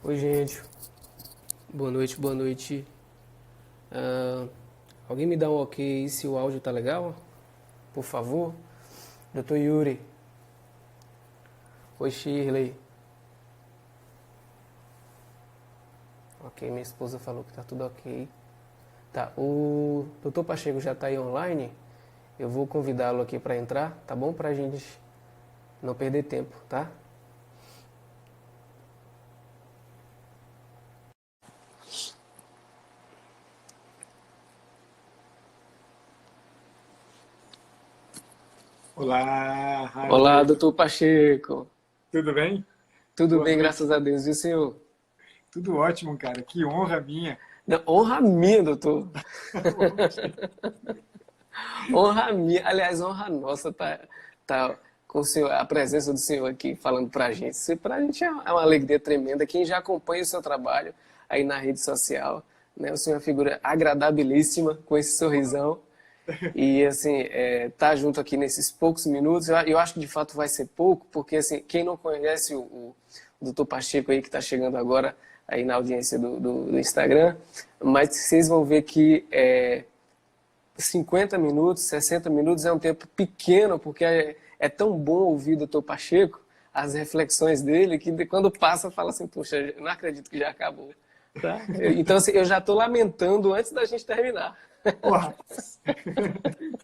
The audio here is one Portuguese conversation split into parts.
Oi, gente. Boa noite, boa noite. Ah, alguém me dá um ok se o áudio tá legal? Por favor. Doutor Yuri. Oi, Shirley. Ok, minha esposa falou que tá tudo ok. Tá, o doutor Pacheco já tá aí online. Eu vou convidá-lo aqui para entrar, tá bom? Pra gente não perder tempo, tá? Olá, Olá, Harley. doutor Pacheco. Tudo bem? Tudo Boa bem, noite. graças a Deus. E o senhor? Tudo ótimo, cara. Que honra minha. Não, honra minha, doutor. Oxe. Honra minha, aliás, honra nossa tá com o senhor, a presença do senhor aqui falando pra gente. Isso pra gente é uma alegria tremenda. Quem já acompanha o seu trabalho aí na rede social, né? O senhor é uma figura agradabilíssima, com esse sorrisão. E, assim, tá junto aqui nesses poucos minutos. Eu acho que, de fato, vai ser pouco, porque, assim, quem não conhece o doutor Pacheco aí, que está chegando agora aí na audiência do Instagram, mas vocês vão ver que 50 minutos, 60 minutos é um tempo pequeno, porque é tão bom ouvir o doutor Pacheco, as reflexões dele, que quando passa, fala assim, poxa, eu não acredito que já acabou. Tá? Então, assim, eu já estou lamentando antes da gente terminar. Ô, rapaz. Fico feliz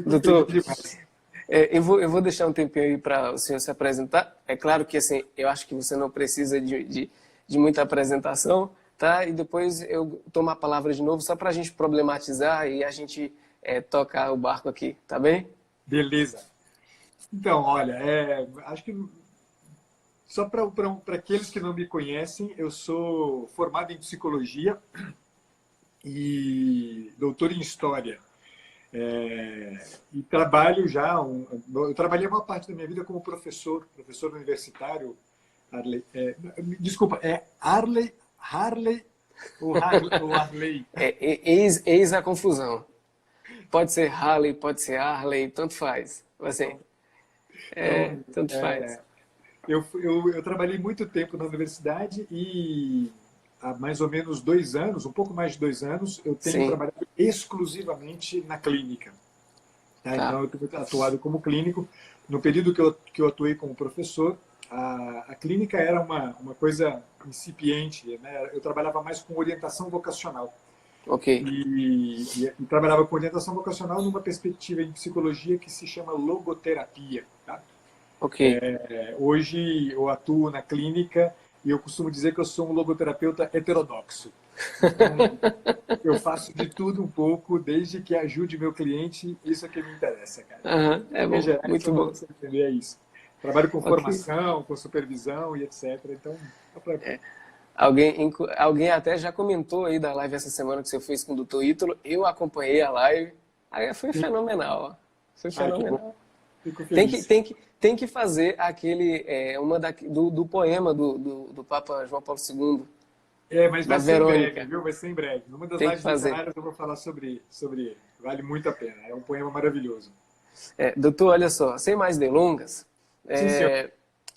Doutor, demais. eu vou deixar um tempinho aí para o senhor se apresentar. É claro que, assim, eu acho que você não precisa de muita apresentação, tá? E depois eu tomo a palavra de novo, só para a gente problematizar e a gente tocar o barco aqui, tá bem? Beleza. Então, olha, acho que só para aqueles que não me conhecem, eu sou formado em psicologia e doutor em história. E trabalho já, eu trabalhei a maior parte da minha vida como professor universitário. Harley, desculpa, é Harley ou Harley? Eis a confusão. Pode ser Harley, pode ser Harley, tanto faz. Assim, Então, tanto faz. eu trabalhei muito tempo na universidade e há mais ou menos 2 anos, um pouco mais de 2 anos, eu tenho Sim, trabalhado exclusivamente na clínica. Tá? Então, tá. eu tenho atuado como clínico. No período que eu atuei como professor, a clínica era uma coisa incipiente, né? Eu trabalhava mais com orientação vocacional. Ok, E trabalhava com orientação vocacional numa perspectiva em psicologia que se chama logoterapia. Tá? ok. Hoje eu atuo na clínica e eu costumo dizer que eu sou um logoterapeuta heterodoxo. Então, eu faço de tudo um pouco, desde que ajude meu cliente, isso é que me interessa, cara. Aham, é Em bom, geral, muito só para bom. você entender, é isso. Trabalho com Ok. formação, com supervisão e etc. Então, dá pra... Alguém até já comentou aí da live essa semana que você fez com o Dr. Ítalo. Eu acompanhei a live. Aí foi fenomenal. Ó. Foi Que bom. fenomenal. Fico Tem que, feliz. tem que, tem que fazer aquele, do poema do Papa João Paulo II, Mas da vai ser em breve, Verônica. viu? Vai ser em breve. Numa das Tem que lives fazer. literárias eu vou falar sobre ele. Vale muito a pena. É um poema maravilhoso. Doutor, olha só, sem mais delongas, Sim, senhor.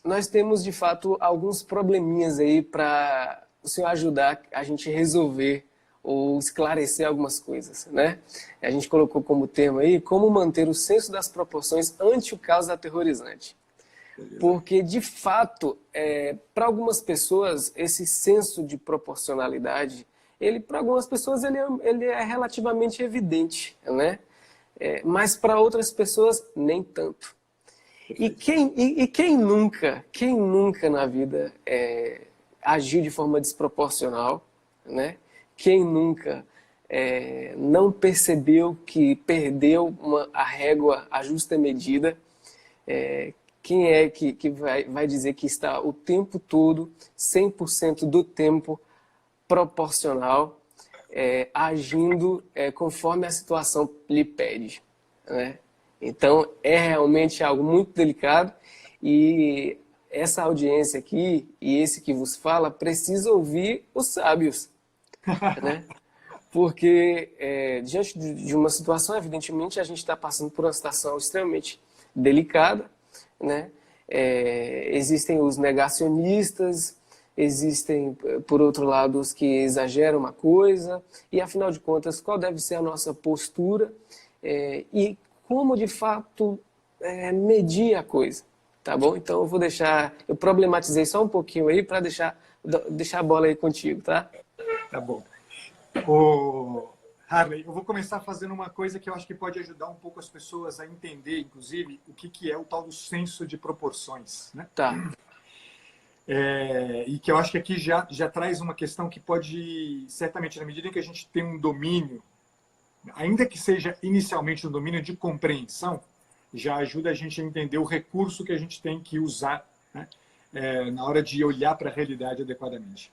nós temos de fato alguns probleminhas aí para o senhor ajudar a gente resolver ou esclarecer algumas coisas, né? A gente colocou como tema aí como manter o senso das proporções ante o caos aterrorizante. Beleza. Porque, de fato, para algumas pessoas, esse senso de proporcionalidade, para algumas pessoas, ele é relativamente evidente, né? Mas para outras pessoas, nem tanto. E Perfeito. quem nunca na vida agiu de forma desproporcional, né? Quem nunca não percebeu que perdeu a régua, a justa medida? É, quem é que vai dizer que está o tempo todo, 100% do tempo, proporcional, agindo conforme a situação lhe pede, né? Então, é realmente algo muito delicado e essa audiência aqui e esse que vos fala precisa ouvir os sábios, né? Porque diante de uma situação, evidentemente, a gente está passando por uma situação extremamente delicada, né? existem os negacionistas, existem, por outro lado, os que exageram uma coisa, e afinal de contas, qual deve ser a nossa postura e como de fato medir a coisa, tá bom? Então eu problematizei só um pouquinho aí para deixar a bola aí contigo, tá? Tá bom. Ô, Harley, eu vou começar fazendo uma coisa que eu acho que pode ajudar um pouco as pessoas a entender, inclusive, o que é o tal do senso de proporções, né? Tá. E que eu acho que aqui já traz uma questão que pode, certamente, na medida em que a gente tem um domínio, ainda que seja inicialmente um domínio de compreensão, já ajuda a gente a entender o recurso que a gente tem que usar, né, na hora de olhar para a realidade adequadamente.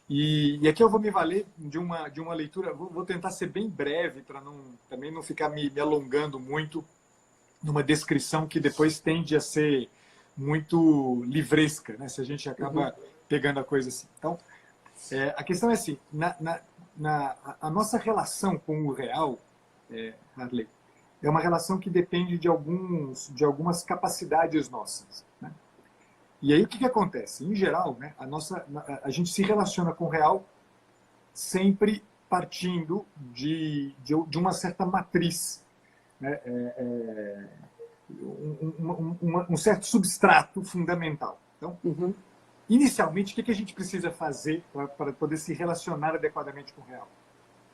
E aqui eu vou me valer de uma leitura, vou tentar ser bem breve para também não ficar me alongando muito numa descrição que depois tende a ser muito livresca, né, se a gente acaba pegando a coisa assim. Então, a questão é assim, a nossa relação com o real, Harley, é uma relação que depende de algumas capacidades nossas, né? E aí o que acontece? Em geral, né, a gente se relaciona com o real sempre partindo de uma certa matriz, né, um certo substrato fundamental. Então, inicialmente, o que a gente precisa fazer para poder se relacionar adequadamente com o real?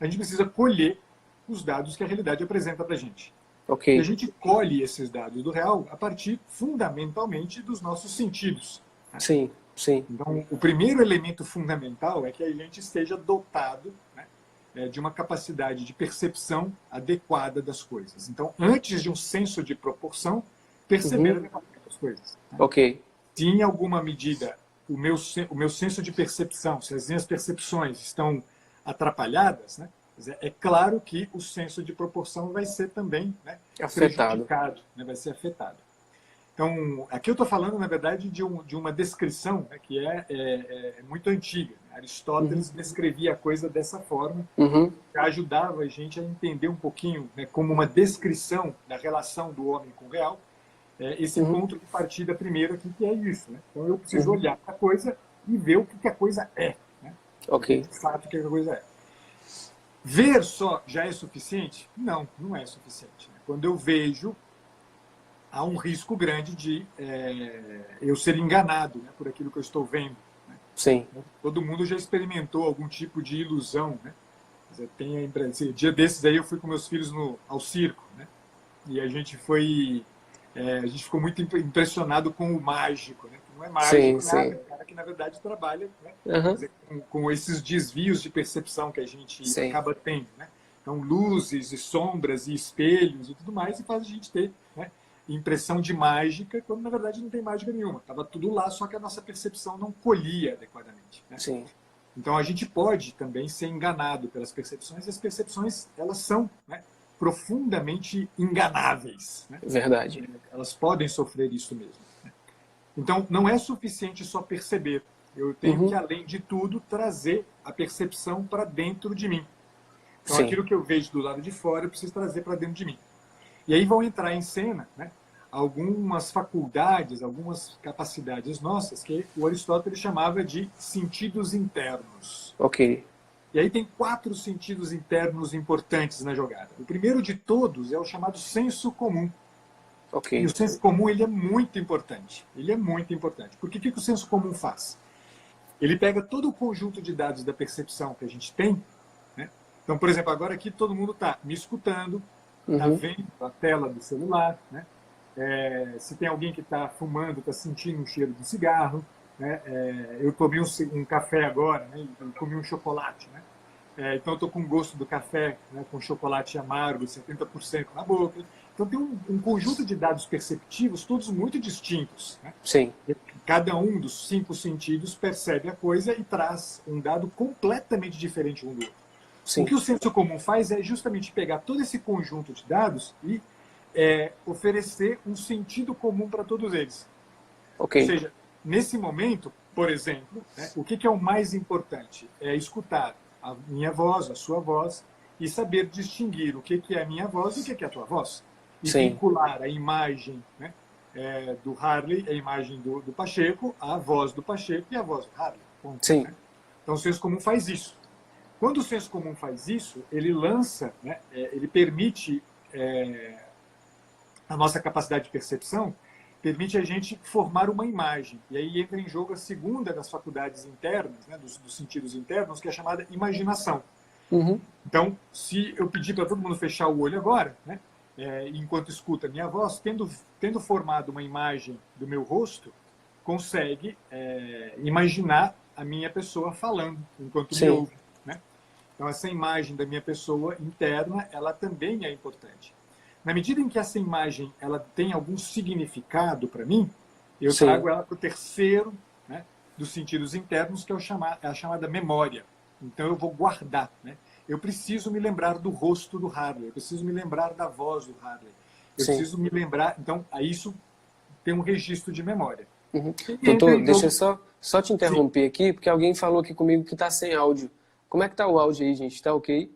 A gente precisa colher os dados que a realidade apresenta para a gente. Okay. E a gente colhe esses dados do real a partir, fundamentalmente, dos nossos sentidos. Sim, sim. Então, o primeiro elemento fundamental é que a gente esteja dotado, né, de uma capacidade de percepção adequada das coisas. Então, antes de um senso de proporção, perceber adequadamente as coisas. Né? Ok. Se, em alguma medida, o meu senso de percepção, se as minhas percepções estão atrapalhadas, né, é claro que o senso de proporção vai ser também, né, prejudicado, né, vai ser afetado. Então, aqui eu estou falando, na verdade, de uma descrição, né, que é muito antiga. Aristóteles descrevia a coisa dessa forma, que ajudava a gente a entender um pouquinho, né, como uma descrição da relação do homem com o real, esse ponto de partida primeiro aqui, que é isso. Né? Então, eu preciso olhar para a coisa e ver o que a coisa é. Né? Ok. De fato, o que a coisa é. Ver só já é suficiente? Não, não é suficiente. Quando eu vejo, há um risco grande de eu ser enganado, né, por aquilo que eu estou vendo. Né? Sim. Todo mundo já experimentou algum tipo de ilusão. Né? Tem a impressão. Dia desses aí eu fui com meus filhos ao circo, né? E a gente ficou muito impressionado com o mágico, né? Que não é mágico, sim, nada, sim. é um cara que na verdade trabalha, né, quer dizer, com esses desvios de percepção que a gente acaba tendo, né? Então, luzes e sombras e espelhos e tudo mais, e faz a gente ter, né, impressão de mágica, quando na verdade não tem mágica nenhuma. Estava tudo lá, só que a nossa percepção não colhia adequadamente. Né? Sim. Então, a gente pode também ser enganado pelas percepções, e as percepções, elas são, né, profundamente enganáveis. Né? Verdade. Elas podem sofrer isso mesmo. Né? Então, não é suficiente só perceber. Eu tenho que, além de tudo, trazer a percepção para dentro de mim. Então, aquilo que eu vejo do lado de fora, eu preciso trazer para dentro de mim. E aí vão entrar em cena, né, algumas faculdades, algumas capacidades nossas, que o Aristóteles chamava de sentidos internos. Ok. E aí tem 4 sentidos internos importantes na jogada. O primeiro de todos é o chamado senso comum. Ok. E o senso comum, ele é muito importante. Ele é muito importante. Porque o que o senso comum faz? Ele pega todo o conjunto de dados da percepção que a gente tem, né? Então, por exemplo, agora aqui todo mundo está me escutando, está vendo a tela do celular, né? Se tem alguém que está fumando, está sentindo o cheiro do cigarro, né? Eu tomei um café agora, né? Eu comi um chocolate, né? Então eu estou com o gosto do café, né, com chocolate amargo, 70% na boca. Então tem um conjunto de dados perceptivos, todos muito distintos. Né? Sim. Cada um dos 5 sentidos percebe a coisa e traz um dado completamente diferente um do outro. Sim. O que o senso comum faz é justamente pegar todo esse conjunto de dados e oferecer um sentido comum para todos eles. Okay. Ou seja, nesse momento, por exemplo, né, o que é o mais importante? É escutar a minha voz, a sua voz, e saber distinguir o que é a minha voz e o que é a tua voz. E vincular a imagem, né, do Harley é a imagem do Pacheco, a voz do Pacheco e a voz do Harley. Ponto, Sim. né? Então o senso comum faz isso. Quando o senso comum faz isso, ele lança, né, ele permite a nossa capacidade de percepção, permite a gente formar uma imagem. E aí entra em jogo a segunda das faculdades internas, né, dos sentidos internos, que é a chamada imaginação. Uhum. Então, se eu pedir para todo mundo fechar o olho agora, né, enquanto escuta a minha voz, tendo formado uma imagem do meu rosto, consegue imaginar a minha pessoa falando enquanto Sim. me ouve. Né? Então, essa imagem da minha pessoa interna, ela também é importante. Na medida em que essa imagem ela tem algum significado para mim, eu Sim. trago ela para o terceiro, né, dos sentidos internos, que é a chamada memória. Então, eu vou guardar. Né? Eu preciso me lembrar do rosto do Harley, eu preciso me lembrar da voz do Harley, eu Sim. preciso me lembrar... Então, aí isso tem um registro de memória. Uhum. Doutor, deixa eu só te interromper aqui, porque alguém falou aqui comigo que está sem áudio. Como é que tá o áudio aí, gente? Tá ok?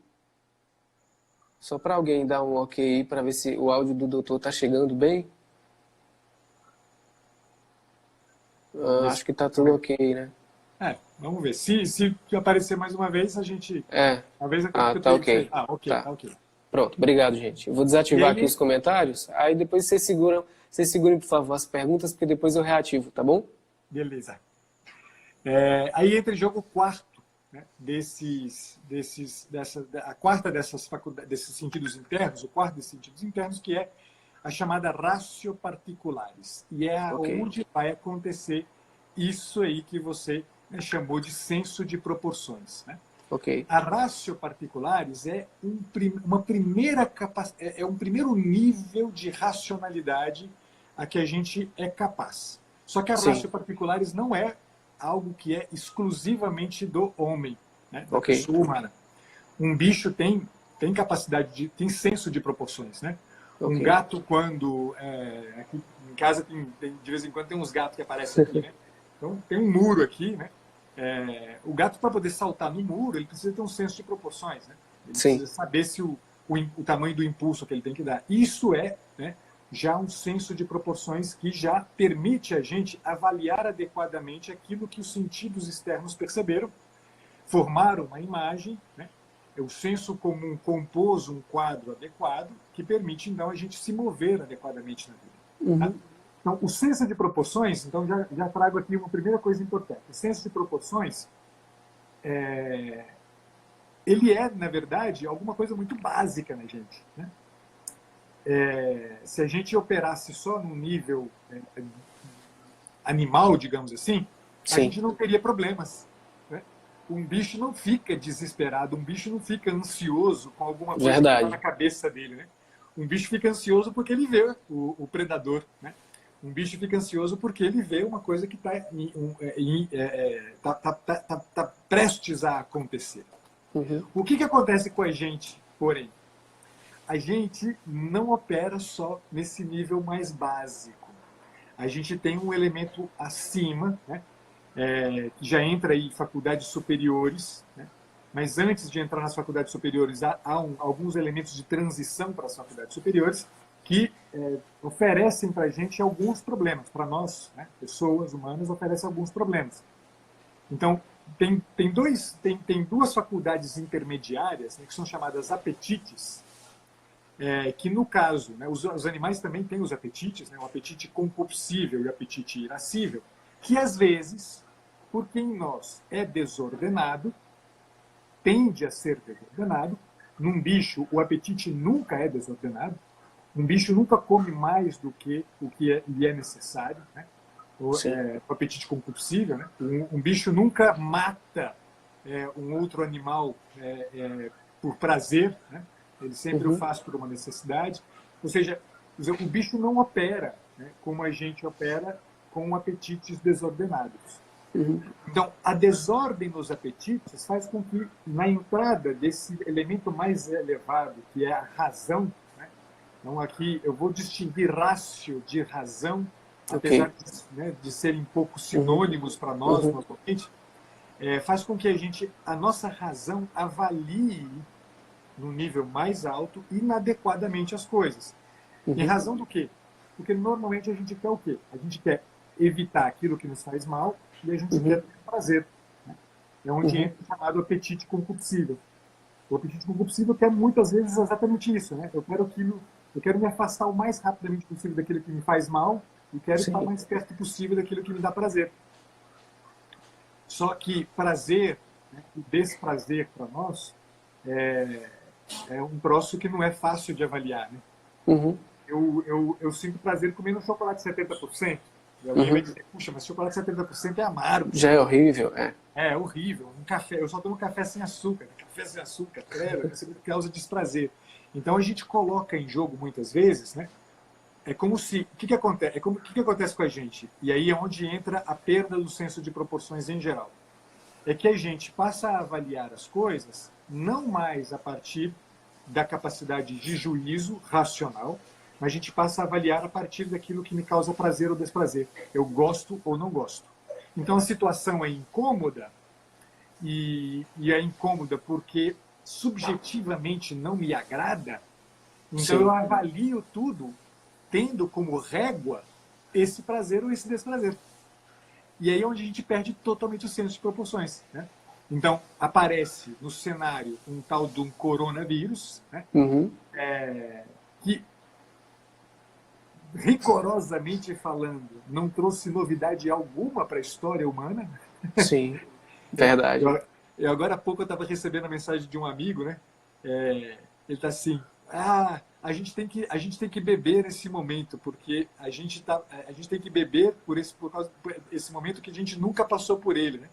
Só para alguém dar um ok para ver se o áudio do doutor tá chegando bem. Acho que tá tudo ok, né? Vamos ver. Se aparecer mais uma vez, a gente... Talvez tá ok. Ok, tá. Tá ok. Pronto, obrigado, gente. Eu vou desativar aí, aqui os comentários, aí depois vocês segurem, por favor, as perguntas, porque depois eu reativo, tá bom? Beleza. Aí entra em jogo o quarto, né, a quarta dessas faculdades, desses sentidos internos, o quarto desses sentidos internos, que é a chamada ratio particulares. E é onde vai acontecer isso aí que você chamou de senso de proporções. Né? Ok. A ratio particulares é um primeiro nível de racionalidade a que a gente é capaz. Só que a ratio particulares não é algo que é exclusivamente do homem, né, da pessoa humana. Um bicho tem capacidade tem senso de proporções, né? Um gato, quando aqui em casa de vez em quando tem uns gatos que aparecem aqui, né? Então tem um muro aqui, né? O gato, para poder saltar no muro, ele precisa ter um senso de proporções, né? Ele precisa saber se o tamanho do impulso que ele tem que dar. Isso né, já um senso de proporções que já permite a gente avaliar adequadamente aquilo que os sentidos externos perceberam, formar uma imagem, né? O senso comum compôs um quadro adequado que permite, então, a gente se mover adequadamente na vida. Tá? Então, o senso de proporções, então, já trago aqui uma primeira coisa importante. O senso de proporções, ele é, na verdade, alguma coisa muito básica na gente, né? Se a gente operasse só no nível animal, digamos assim, a gente não teria problemas. Né? Um bicho não fica desesperado, um bicho não fica ansioso com alguma coisa que está na cabeça dele. Né? Um bicho fica ansioso porque ele vê o predador. Né? Um bicho fica ansioso porque ele vê uma coisa que está prestes a acontecer. O que acontece com a gente, porém? A gente não opera só nesse nível mais básico. A gente tem um elemento acima, né, que já entra aí em faculdades superiores, né, mas antes de entrar nas faculdades superiores, há alguns elementos de transição para as faculdades superiores que oferecem para a gente alguns problemas. Para nós, né, pessoas humanas, oferecem alguns problemas. Então, tem duas faculdades intermediárias, né, que são chamadas apetites, que no caso, né, os animais também têm os apetites, né, o apetite concupiscível e o apetite irascível, que às vezes, por quem nós é desordenado, tende a ser desordenado. Num bicho, o apetite nunca é desordenado. Um bicho nunca come mais do que o que lhe é necessário, né? O apetite concupiscível, né? Um bicho nunca mata um outro animal por prazer, né? Ele sempre o faz por uma necessidade. Ou seja, o bicho não opera, né, como a gente opera com apetites desordenados. Então, a desordem nos apetites faz com que, na entrada desse elemento mais elevado, que é a razão, né? Então, aqui eu vou distinguir rácio de razão, apesar de serem um pouco sinônimos para nós, normalmente, faz com que a nossa razão avalie no nível mais alto inadequadamente as coisas. Em razão do quê? Porque normalmente a gente quer o quê? A gente quer evitar aquilo que nos faz mal e a gente quer ter prazer. Né? É onde entra o chamado apetite concupiscível. O apetite concupiscível quer muitas vezes exatamente isso. Né? Eu quero me afastar o mais rapidamente possível daquilo que me faz mal e quero estar o mais perto possível daquilo que me dá prazer. Só que prazer, né, e desprazer para nós é um troço que não é fácil de avaliar. Né? Uhum. Eu sinto prazer comendo um chocolate 70%. E alguém vai dizer, puxa, mas chocolate 70% é amargo. Já é horrível, é. É horrível. Um café, eu só tomo café sem açúcar. Café sem açúcar, credo, causa desprazer. Então a gente coloca em jogo muitas vezes, né? É como se, o que acontece? O que acontece com a gente? E aí é onde entra a perda do senso de proporções em geral. É que a gente passa a avaliar as coisas não mais a partir da capacidade de juízo racional, mas a gente passa a avaliar a partir daquilo que me causa prazer ou desprazer. Eu gosto ou não gosto. Então a situação é incômoda e é incômoda porque subjetivamente não me agrada. Então eu avalio tudo tendo como régua esse prazer ou esse desprazer. E aí é onde a gente perde totalmente o senso de proporções. Né? Então, aparece no cenário um tal de um coronavírus, né? Que, rigorosamente falando, não trouxe novidade alguma para a história humana. Sim, verdade. Agora há pouco eu estava recebendo a mensagem de um amigo, né? Ele está assim, a gente tem que beber nesse momento, porque a gente tem que beber por esse momento que a gente nunca passou por ele, né?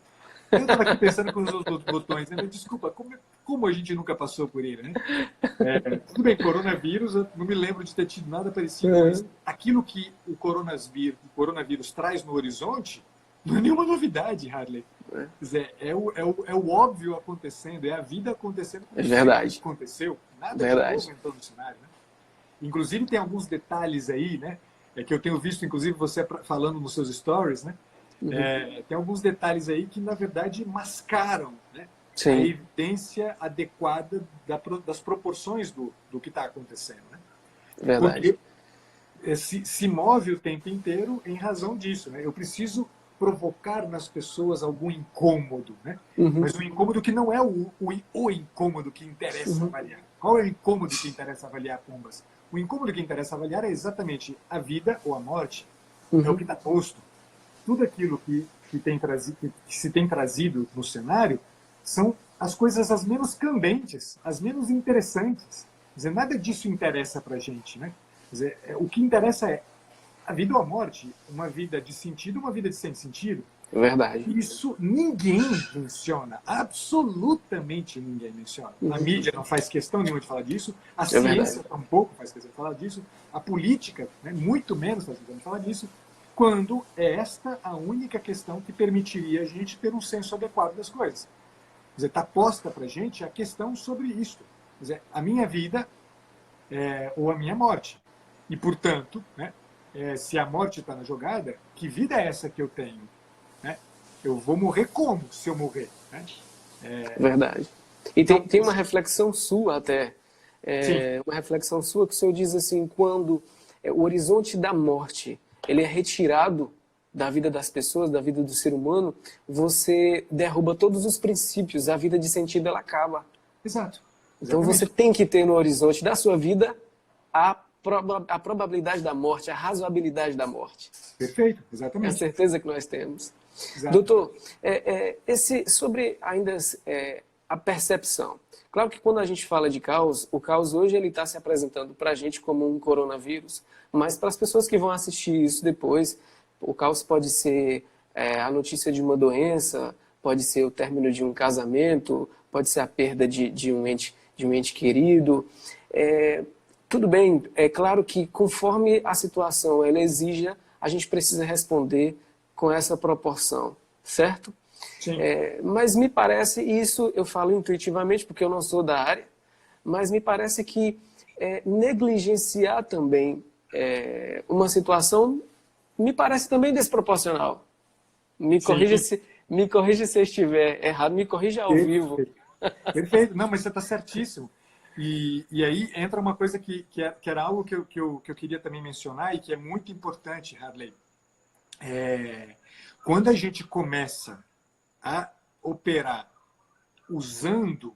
Eu estava aqui pensando com os outros botões, né? Mas, desculpa, como a gente nunca passou por ele, né? Tudo bem, coronavírus, eu não me lembro de ter tido nada parecido, mas aquilo que o coronavírus traz no horizonte não é nenhuma novidade, Harley. Quer dizer, é o óbvio acontecendo, é a vida acontecendo. É verdade. Aconteceu, nada verdade. de novo entrou no cenário, né? Inclusive tem alguns detalhes aí, né? Que eu tenho visto, inclusive, você falando nos seus stories, né? Tem alguns detalhes aí que, na verdade, mascaram, né? A evidência adequada das proporções do que está acontecendo, né? Verdade. Porque se move o tempo inteiro em razão disso, né? Eu preciso provocar nas pessoas algum incômodo, né? Mas um incômodo que não é o incômodo que interessa avaliar. Qual é o incômodo que interessa avaliar, Pombas? O incômodo que interessa avaliar é exatamente a vida ou a morte. É o que está posto. Tudo aquilo que se tem trazido no cenário são as coisas as menos candentes, as menos interessantes. Quer dizer, nada disso interessa para a gente, né? Quer dizer, o que interessa é a vida ou a morte, uma vida de sentido, uma vida de sem sentido. Verdade. Isso ninguém menciona, absolutamente ninguém menciona. A mídia não faz questão nenhuma de falar disso, a ciência tampouco faz questão de falar disso, a política, né, muito menos faz questão de falar disso, quando é esta a única questão que permitiria a gente ter um senso adequado das coisas. Quer dizer, está posta para a gente a questão sobre isso. Quer dizer, a minha vida ou a minha morte. E, portanto, né, se a morte está na jogada, que vida é essa que eu tenho? Né? Eu vou morrer como se eu morrer? Né? Verdade. E tem uma reflexão sua até. Uma reflexão sua que o senhor diz assim, quando o horizonte da morte ele é retirado da vida das pessoas, da vida do ser humano, você derruba todos os princípios, a vida de sentido ela acaba. Exato. Então você tem que ter no horizonte da sua vida a probabilidade da morte, a razoabilidade da morte. Perfeito, exatamente. É a certeza que nós temos. Exato. Doutor, sobre ainda a percepção. Claro que quando a gente fala de caos, o caos hoje ele está se apresentando para a gente como um coronavírus, mas para as pessoas que vão assistir isso depois, o caos pode ser a notícia de uma doença, pode ser o término de um casamento, pode ser a perda de um ente querido. Tudo bem, é claro que conforme a situação ela exija, a gente precisa responder com essa proporção, certo? Sim. Mas me parece, e isso eu falo intuitivamente porque eu não sou da área, mas me parece que negligenciar também uma situação me parece também desproporcional. Me corrija se eu estiver errado, me corrija ao vivo. Perfeito. Não, mas você está certíssimo. E aí entra uma coisa que era algo que eu queria também mencionar e que é muito importante, Harley. Quando a gente começa a operar usando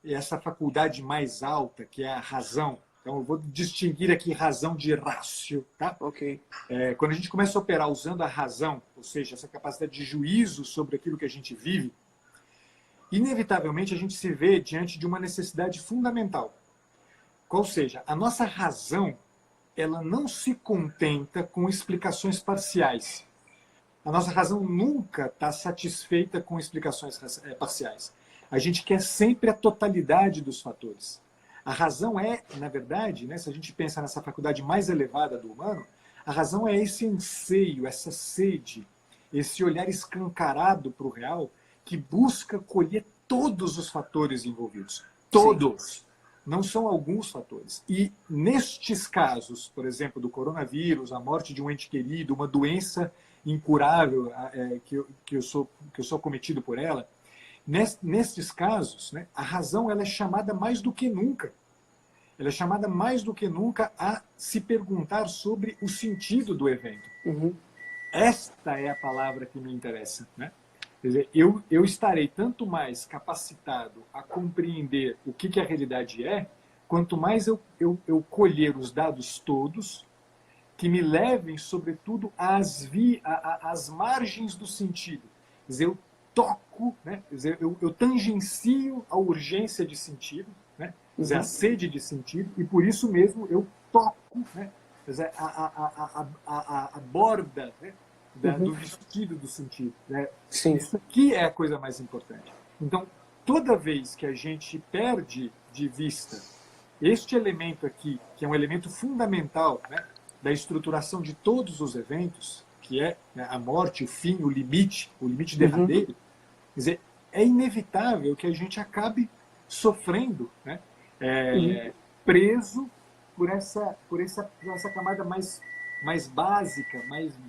essa faculdade mais alta, que é a razão, então eu vou distinguir aqui razão de rácio, tá? Ok. Quando a gente começa a operar usando a razão, ou seja, essa capacidade de juízo sobre aquilo que a gente vive, inevitavelmente a gente se vê diante de uma necessidade fundamental. Ou seja, a nossa razão, ela não se contenta com explicações parciais. A nossa razão nunca está satisfeita com explicações parciais. A gente quer sempre a totalidade dos fatores. A razão é, na verdade, né, se a gente pensa nessa faculdade mais elevada do humano, a razão é esse anseio, essa sede, esse olhar escancarado para o real que busca colher todos os fatores envolvidos. Todos. Sim. Não são alguns fatores. E nestes casos, por exemplo, do coronavírus, a morte de um ente querido, uma doença incurável que eu sou acometido por ela, nestes casos, né, a razão ela é chamada mais do que nunca. Ela é chamada mais do que nunca a se perguntar sobre o sentido do evento. Uhum. Esta é a palavra que me interessa, né? Quer dizer, eu estarei tanto mais capacitado a compreender o que a realidade é, quanto mais eu colher os dados todos que me levem, sobretudo, às margens do sentido. Quer dizer, eu toco, né? Quer dizer, eu tangencio a urgência de sentido, né? Quer dizer, a sede de sentido, e por isso mesmo eu toco, né? Quer dizer, a borda, né? Do vestido do sentido. Né? Sim. Isso aqui é a coisa mais importante. Então, toda vez que a gente perde de vista este elemento aqui, que é um elemento fundamental, né, da estruturação de todos os eventos, que é, né, a morte, o fim, o limite derradeiro, quer dizer, é inevitável que a gente acabe sofrendo, né, preso por essa camada mais básica,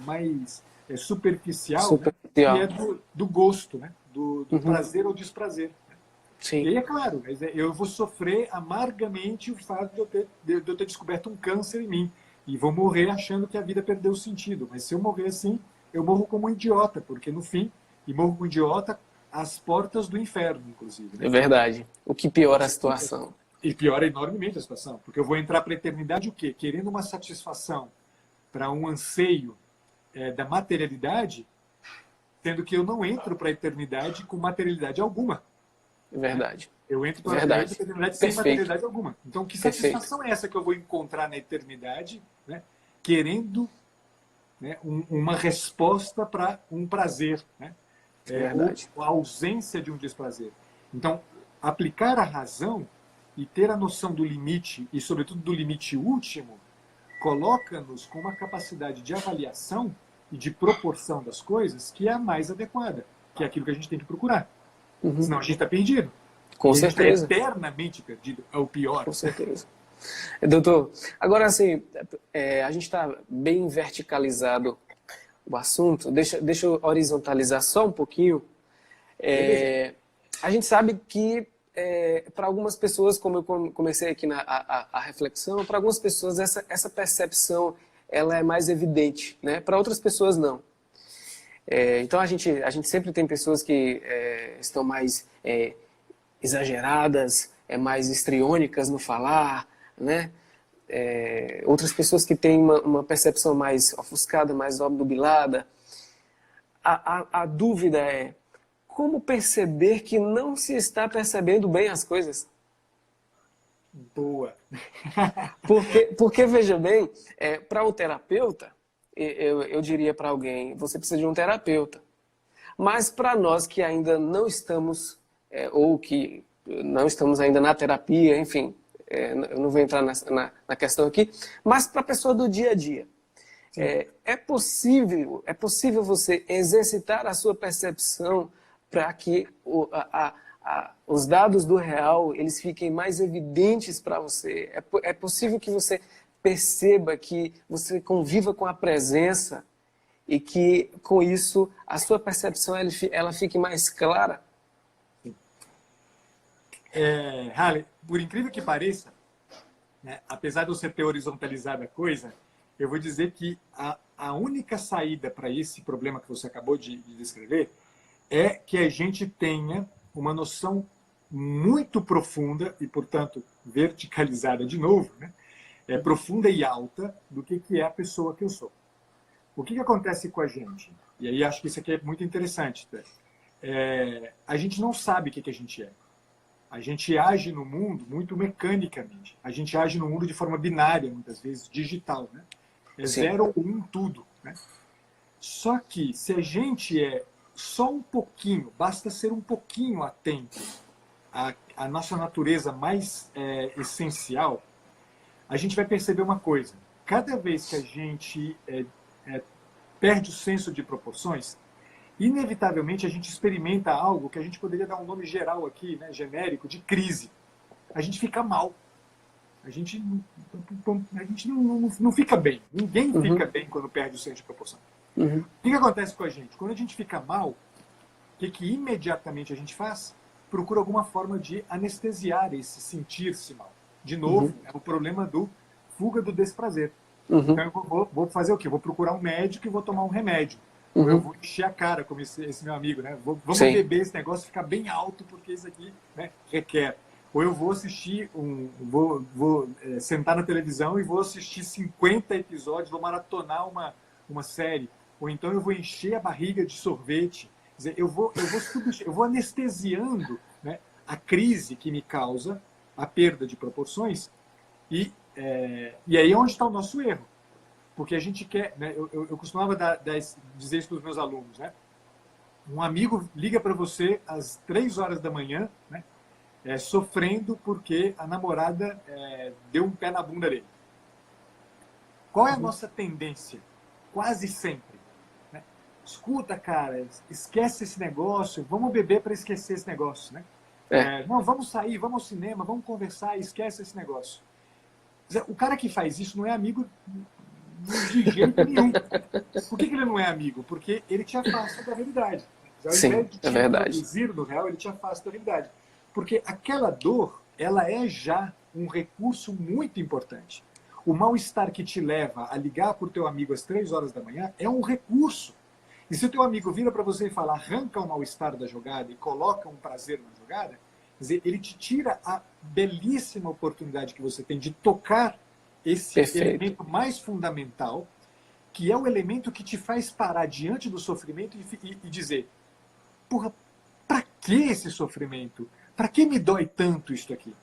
mais superficial, né? Que é do gosto, né? do prazer ou desprazer. Né? Sim. E aí, é claro, eu vou sofrer amargamente o fato de eu ter descoberto um câncer em mim. E vou morrer achando que a vida perdeu o sentido. Mas se eu morrer assim, eu morro como um idiota, porque no fim, e morro como um idiota às portas do inferno, inclusive. Né? É verdade. O que piora a situação. E piora enormemente a situação, porque eu vou entrar para a eternidade o quê? Querendo uma satisfação para um anseio da materialidade, sendo que eu não entro para a eternidade com materialidade alguma. É verdade. Eu entro para a eternidade sem materialidade alguma. Então, que satisfação é essa que eu vou encontrar na eternidade, né, querendo, né, uma resposta para um prazer, né, ou a ausência de um desprazer? Então, aplicar a razão e ter a noção do limite, e sobretudo do limite último, coloca-nos com uma capacidade de avaliação e de proporção das coisas que é a mais adequada, que é aquilo que a gente tem que procurar. Senão a gente está perdido. Com certeza. A gente está eternamente perdido, é o pior. Com certeza. Doutor, agora assim, a gente está bem verticalizado o assunto, deixa eu horizontalizar só um pouquinho. A gente sabe que para algumas pessoas, como eu comecei aqui a reflexão, para algumas pessoas essa percepção ela é mais evidente, né? Para outras pessoas não. Então a gente sempre tem pessoas que estão mais exageradas, mais histriônicas no falar, né? Outras pessoas que têm uma percepção mais ofuscada, mais obnubilada. A dúvida é como perceber que não se está percebendo bem as coisas? Boa! Porque veja bem, para o terapeuta, eu diria para alguém, você precisa de um terapeuta. Mas para nós que ainda não estamos, ou que não estamos ainda na terapia, enfim, eu não vou entrar na questão aqui, mas para a pessoa do dia a dia. É possível você exercitar a sua percepção para que os dados do real eles fiquem mais evidentes para você. É possível que você perceba, que você conviva com a presença e que, com isso, a sua percepção ela fique mais clara? Harley, por incrível que pareça, né, apesar de eu ser ter horizontalizado a coisa, eu vou dizer que a única saída para esse problema que você acabou de descrever é que a gente tenha uma noção muito profunda e, portanto, verticalizada de novo, né? Profunda e alta do que é a pessoa que eu sou. O que acontece com a gente? E aí acho que isso aqui é muito interessante. Tá? A gente não sabe o que a gente é. A gente age no mundo muito mecanicamente. A gente age no mundo de forma binária, muitas vezes, digital. Né? É Sim. 0 ou 1 tudo. Né? Só que se a gente é só um pouquinho, basta ser um pouquinho atento à nossa natureza mais essencial, a gente vai perceber uma coisa. Cada vez que a gente perde o senso de proporções, inevitavelmente a gente experimenta algo que a gente poderia dar um nome geral aqui, né, genérico, de crise. A gente fica mal. A gente não fica bem. Ninguém fica bem quando perde o senso de proporção. O que acontece com a gente? Quando a gente fica mal, o que imediatamente a gente faz? Procura alguma forma de anestesiar esse sentir-se mal. De novo, é o problema do fuga do desprazer. Então eu vou fazer o quê? Vou procurar um médico e vou tomar um remédio. Ou eu vou encher a cara, como esse meu amigo, né? Vamos beber esse negócio, ficar bem alto, porque isso aqui, né, requer. Ou eu vou assistir, vou sentar na televisão e vou assistir 50 episódios, vou maratonar uma série. Ou então eu vou encher a barriga de sorvete. Quer dizer, eu vou anestesiando, né, a crise que me causa a perda de proporções. E aí é onde está o nosso erro. Porque a gente quer... Né, eu costumava dizer isso para os meus alunos. Né? Um amigo liga para você às 3 horas da manhã, né, sofrendo porque a namorada deu um pé na bunda dele. Qual é a nossa tendência? Quase sempre. Né? Escuta, cara, esquece esse negócio, vamos beber para esquecer esse negócio. Né? Não, vamos sair, vamos ao cinema, vamos conversar, esquece esse negócio. O cara que faz isso não é amigo de jeito nenhum. Por que ele não é amigo? Porque ele te afasta da realidade. Ao invés de te introduzir no real, ele te afasta da realidade. Porque aquela dor, ela é já um recurso muito importante. O mal-estar que te leva a ligar para o teu amigo às 3 horas da manhã é um recurso. E se o teu amigo vira para você e fala, arranca o mal-estar da jogada e coloca um prazer na jogada, quer dizer, ele te tira a belíssima oportunidade que você tem de tocar esse elemento mais fundamental, que é o elemento que te faz parar diante do sofrimento e dizer, porra, para que esse sofrimento? Para que me dói tanto isso aqui?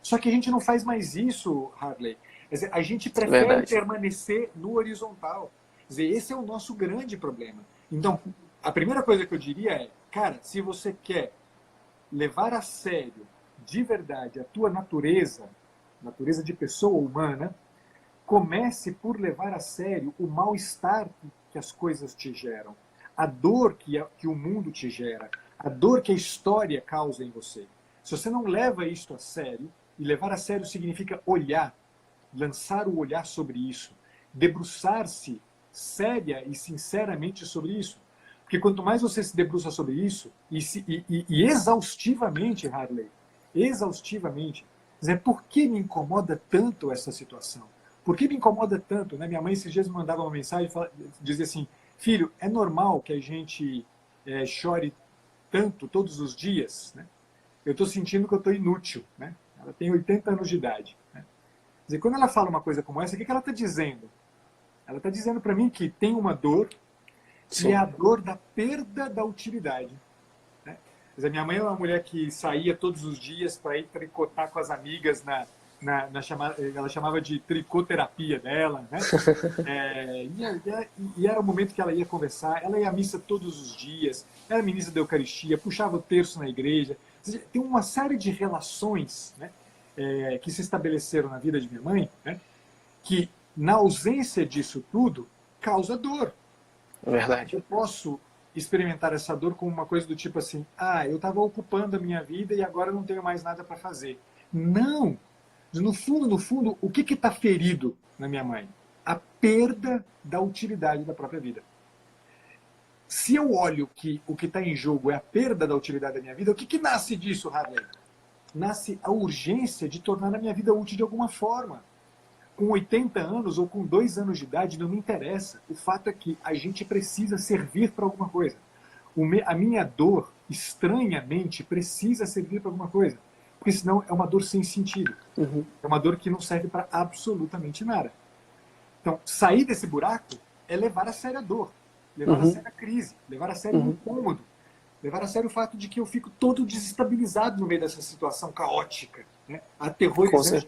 Só que a gente não faz mais isso, Harley. Quer dizer, a gente prefere permanecer no horizontal. Quer dizer, esse é o nosso grande problema. Então, a primeira coisa que eu diria é, cara, se você quer levar a sério, de verdade, a tua natureza de pessoa humana, comece por levar a sério o mal-estar que as coisas te geram, a dor que o mundo te gera, a dor que a história causa em você. Se você não leva isso a sério, e levar a sério significa olhar, lançar o olhar sobre isso, debruçar-se séria e sinceramente sobre isso. Porque quanto mais você se debruça sobre isso, e exaustivamente, Harley, exaustivamente, dizer, por que me incomoda tanto essa situação? Por que me incomoda tanto? Né? Minha mãe esses dias me mandava uma mensagem, dizia assim, filho, é normal que a gente chore tanto todos os dias? Né? Eu estou sentindo que eu estou inútil. Né? Ela tem 80 anos de idade. Né? Quer dizer, quando ela fala uma coisa como essa, o que ela está dizendo? Ela está dizendo para mim que tem uma dor, que é a dor da perda da utilidade. Né? Quer dizer, minha mãe é uma mulher que saía todos os dias para ir tricotar com as amigas ela chamava de tricoterapia dela, né? E era o momento que ela ia conversar, ela ia à missa todos os dias, era ministra da Eucaristia, puxava o terço na igreja. Tem uma série de relações, né, que se estabeleceram na vida de minha mãe, né, que na ausência disso tudo, causa dor. É verdade. Eu posso experimentar essa dor como uma coisa do tipo assim, eu estava ocupando a minha vida e agora não tenho mais nada para fazer. Não! No fundo, o que está ferido na minha mãe? A perda da utilidade da própria vida. Se eu olho que o que está em jogo é a perda da utilidade da minha vida, o que nasce disso, Harley? nasce a urgência de tornar a minha vida útil de alguma forma. Com 80 anos ou com 2 anos de idade, não me interessa. O fato é que a gente precisa servir para alguma coisa. A minha dor, estranhamente, precisa servir para alguma coisa. Porque senão é uma dor sem sentido. Uhum. É uma dor que não serve para absolutamente nada. Então, sair desse buraco é levar a sério a dor, levar a sério a crise, levar a sério o incômodo, levar a sério o fato de que eu fico todo desestabilizado no meio dessa situação caótica, né? Aterrorizante.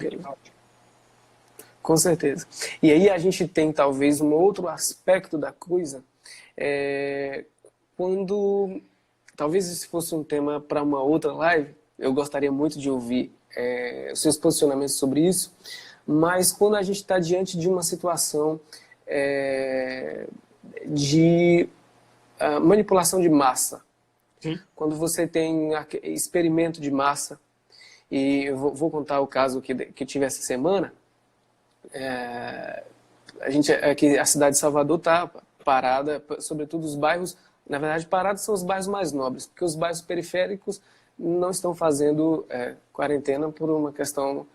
Com certeza. E aí a gente tem talvez um outro aspecto da coisa, quando, talvez isso fosse um tema para uma outra live, eu gostaria muito de ouvir os seus posicionamentos sobre isso, mas quando a gente está diante de uma situação de manipulação de massa, Sim. quando você tem experimento de massa, e eu vou contar o caso que tive essa semana. Aqui a cidade de Salvador está parada, sobretudo os bairros, na verdade parados são os bairros mais nobres, porque os bairros periféricos não estão fazendo quarentena por uma questão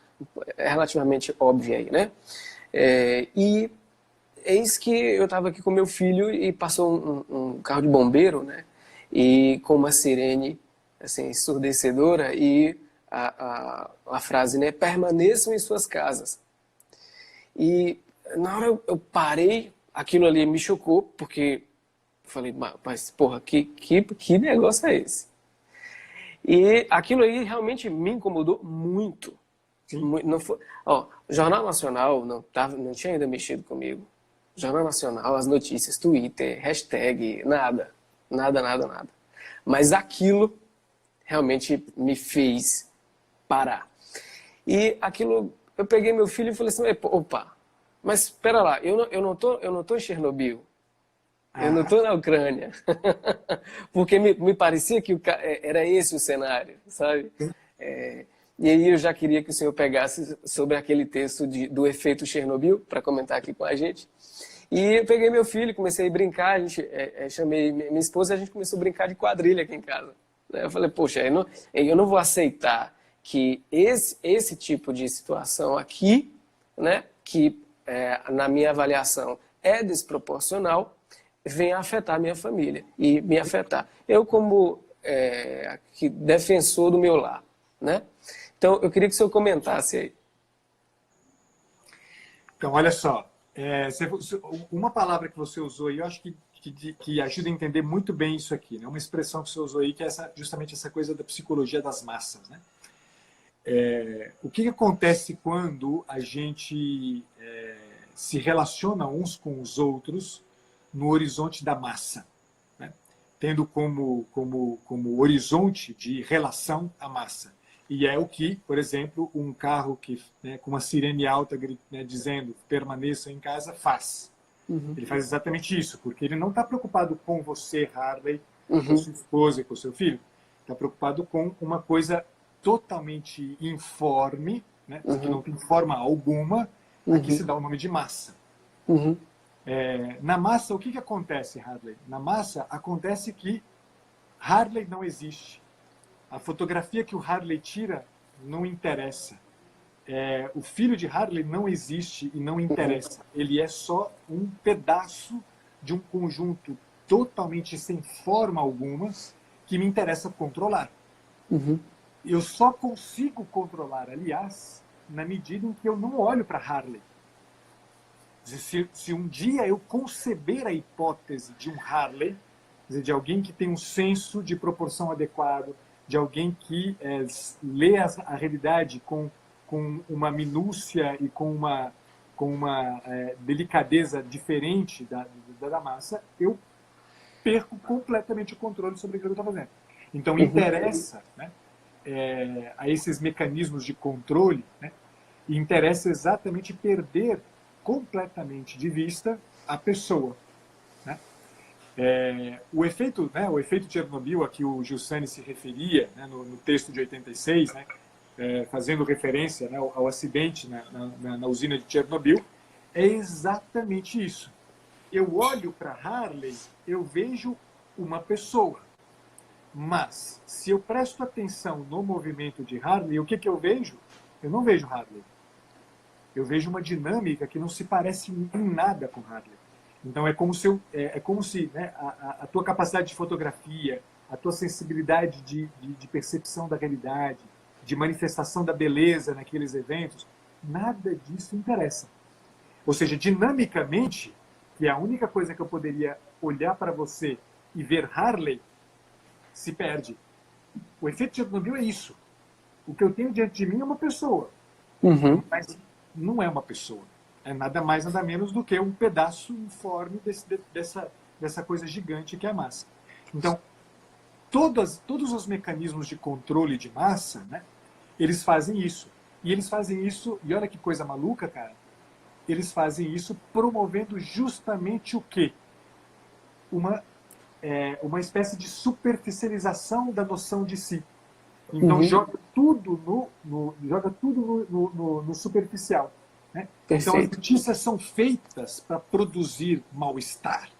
relativamente óbvia aí, né? E eis que eu estava aqui com meu filho e passou um carro de bombeiro, né? E com uma sirene assim, ensurdecedora e a frase, né? Permaneçam em suas casas. E na hora eu parei, aquilo ali me chocou, porque eu falei, mas porra, que negócio é esse? E aquilo aí realmente me incomodou muito. Não foi, Jornal Nacional não tinha ainda mexido comigo. Jornal Nacional, as notícias, Twitter, hashtag, nada. Mas aquilo realmente me fez parar. E aquilo, eu peguei meu filho e falei assim, opa, mas espera lá, eu não tô em Chernobyl. Eu não estou na Ucrânia. Porque me parecia que era esse o cenário, sabe? E aí eu já queria que o senhor pegasse sobre aquele texto do efeito Chernobyl, para comentar aqui com a gente. E eu peguei meu filho, comecei a brincar, chamei minha esposa e a gente começou a brincar de quadrilha aqui em casa. Eu falei, poxa, eu não vou aceitar que esse tipo de situação aqui, né, que na minha avaliação é desproporcional, venha afetar a minha família e me afetar. Eu como aqui, defensor do meu lar, né? Então, eu queria que o senhor comentasse aí. Então, olha só, uma palavra que você usou aí, eu acho que ajuda a entender muito bem isso aqui, né? Uma expressão que você usou aí, que é justamente essa coisa da psicologia das massas, né? O que acontece quando a gente se relaciona uns com os outros no horizonte da massa, né? Tendo como horizonte de relação a massa. E é o que, por exemplo, um carro com uma sirene alta, né, dizendo permaneça em casa, faz. Ele faz exatamente isso, porque ele não está preocupado com você, Harley, com a sua esposa e com o seu filho. Está preocupado com uma coisa totalmente informe, né, que não tem forma alguma, aqui se dá o nome de massa. Na massa, o que acontece, Harley? Na massa, acontece que Harley não existe. A fotografia que o Harley tira não interessa. O filho de Harley não existe e não interessa. Ele é só um pedaço de um conjunto totalmente sem forma alguma que me interessa controlar. Eu só consigo controlar, aliás, na medida em que eu não olho para Harley. Se um dia eu conceber a hipótese de um Harley, quer dizer, de alguém que tem um senso de proporção adequado, de alguém que lê a realidade com uma minúcia e com uma delicadeza diferente da massa, eu perco completamente o controle sobre o que eu estou fazendo. Então, interessa, né, a esses mecanismos de controle, né, e interessa exatamente perder completamente de vista a pessoa. Né? O efeito Chernobyl a que o Giussani se referia, né, no texto de 86, né, fazendo referência, né, ao acidente na usina de Chernobyl, é exatamente isso. Eu olho para Harley, eu vejo uma pessoa. Mas, se eu presto atenção no movimento de Harley, o que, que eu vejo? Eu não vejo Harley. Eu vejo uma dinâmica que não se parece em nada com Harley. Então, é como se, né, a tua capacidade de fotografia, a tua sensibilidade de percepção da realidade, de manifestação da beleza naqueles eventos, nada disso interessa. Ou seja, dinamicamente, que é a única coisa que eu poderia olhar para você e ver Harley, se perde. O efeito de Chernobyl é isso. O que eu tenho diante de mim é uma pessoa. Uhum. Mas não é uma pessoa. É nada mais, nada menos do que um pedaço informe dessa coisa gigante que é a massa. Então, todos os mecanismos de controle de massa, né, eles fazem isso. E eles fazem isso, e olha que coisa maluca, cara, eles fazem isso promovendo justamente o quê? Uma espécie de superficialização da noção de si. Então, joga tudo no superficial. Né? Então, as notícias são feitas para produzir mal-estar.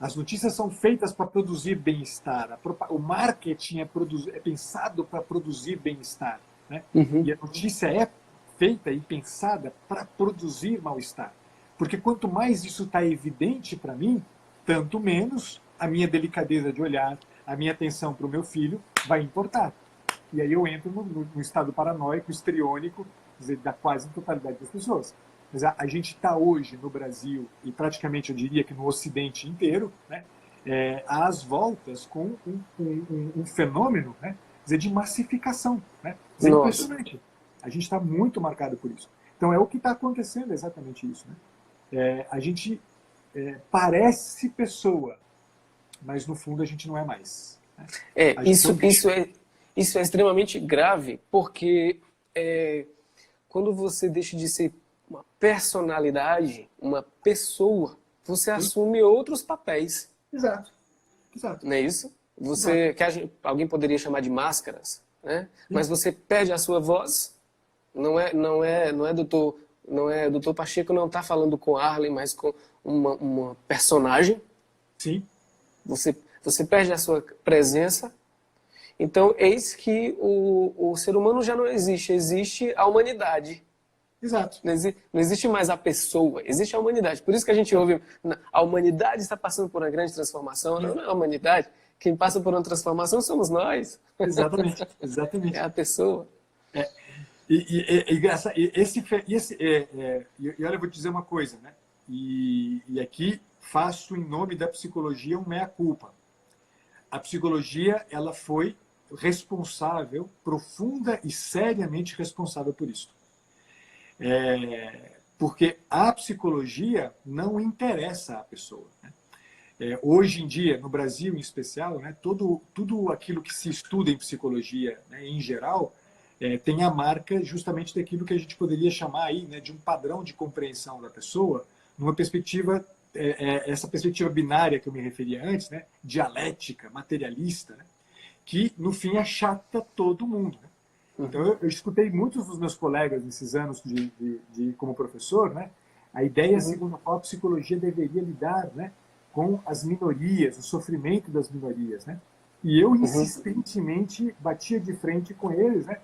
As notícias são feitas para produzir bem-estar. O marketing é pensado para produzir bem-estar. Né? E a notícia é feita e pensada para produzir mal-estar. Porque quanto mais isso está evidente para mim, tanto menos a minha delicadeza de olhar, a minha atenção para o meu filho vai importar. E aí eu entro no estado paranoico, histriônico, dizer, da quase totalidade das pessoas. Mas a gente está hoje no Brasil, e praticamente eu diria que no Ocidente inteiro, né, às voltas com um fenômeno, né, dizer, de massificação. Né? É impressionante. A gente está muito marcado por isso. Então é o que está acontecendo, é exatamente isso. Né? A gente parece pessoa, mas no fundo a gente não é mais. Né? Isso é extremamente grave, porque quando você deixa de ser uma personalidade, uma pessoa, você assume outros papéis. Exato. Exato. Não é isso? Alguém poderia chamar de máscaras, né? Mas você perde a sua voz. Não é doutor Pacheco não está falando com Arlen, mas com uma personagem. Sim. Você perde a sua presença. Então, eis que o ser humano já não existe. Existe a humanidade. Exato. Não existe mais a pessoa, existe a humanidade. Por isso que a gente ouve, a humanidade está passando por uma grande transformação. Não é a humanidade. Quem passa por uma transformação somos nós. Exatamente. Exatamente. É a pessoa. E olha, eu vou te dizer uma coisa, né? E aqui faço em nome da psicologia um meia-culpa. A psicologia, ela foi responsável, profunda e seriamente responsável por isso. Porque a psicologia não interessa à pessoa. Né? Hoje em dia, no Brasil em especial, né, tudo aquilo que se estuda em psicologia, né, em geral, tem a marca justamente daquilo que a gente poderia chamar aí, né, de um padrão de compreensão da pessoa, numa perspectiva, essa perspectiva binária que eu me referia antes, né, dialética, materialista, né, que no fim achata todo mundo. Né? Então, eu escutei muitos dos meus colegas nesses anos como professor, né, a ideia segundo a qual a psicologia deveria lidar, né, com as minorias, o sofrimento das minorias. Né? E eu insistentemente batia de frente com eles, né,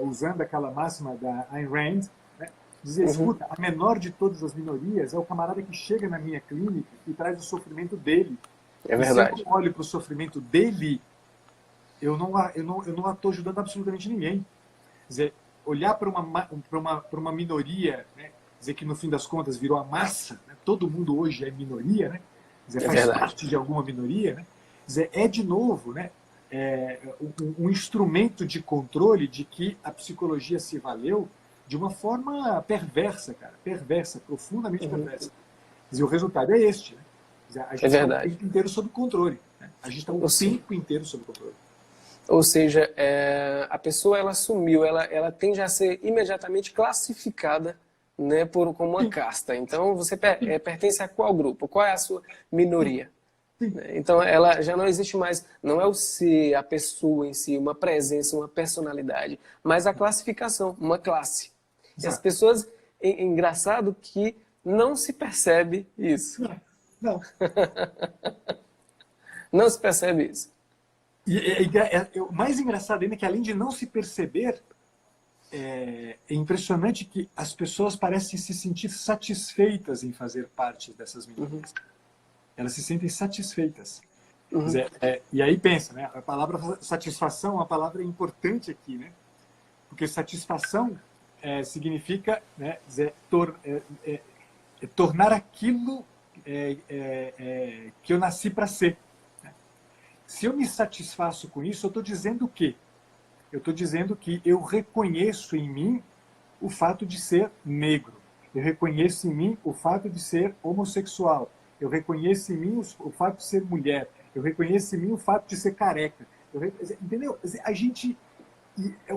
usando aquela máxima da Ayn Rand, né, dizer, escuta, a menor de todas as minorias é o camarada que chega na minha clínica e traz o sofrimento dele. É verdade. E se eu olho para o sofrimento dele, eu não estou ajudando absolutamente ninguém. Quer dizer, olhar para uma minoria, né, dizer que no fim das contas virou a massa, né, todo mundo hoje é minoria, né, quer dizer, faz parte de alguma minoria, né, quer dizer, de novo, né, um instrumento de controle de que a psicologia se valeu de uma forma perversa, cara, profundamente perversa. Quer dizer, o resultado é este. Né? Quer dizer, a gente está o tempo inteiro sob controle. Né? A gente está o tempo inteiro sob controle. Ou seja, a pessoa ela assumiu, ela tende a ser imediatamente classificada, né, como uma casta. Então, você pertence a qual grupo? Qual é a sua minoria? Então, ela já não existe mais, não é o ser, a pessoa em si, uma presença, uma personalidade, mas a classificação, uma classe. E as pessoas, engraçado que não se percebe isso. Não. Não se percebe isso. O mais engraçado ainda é que, além de não se perceber, é impressionante que as pessoas parecem se sentir satisfeitas em fazer parte dessas Uhum, minorias. Elas se sentem satisfeitas. Quer uhum, dizer, e aí pensa, né? A palavra satisfação é uma palavra importante aqui, né? Porque satisfação significa, né, dizer, tornar aquilo que eu nasci para ser. Né? Se eu me satisfaço com isso, eu estou dizendo o quê? Eu estou dizendo que eu reconheço em mim o fato de ser negro. Eu reconheço em mim o fato de ser homossexual. Eu reconheço em mim o fato de ser mulher. Eu reconheço em mim o fato de ser careca. Entendeu? A gente...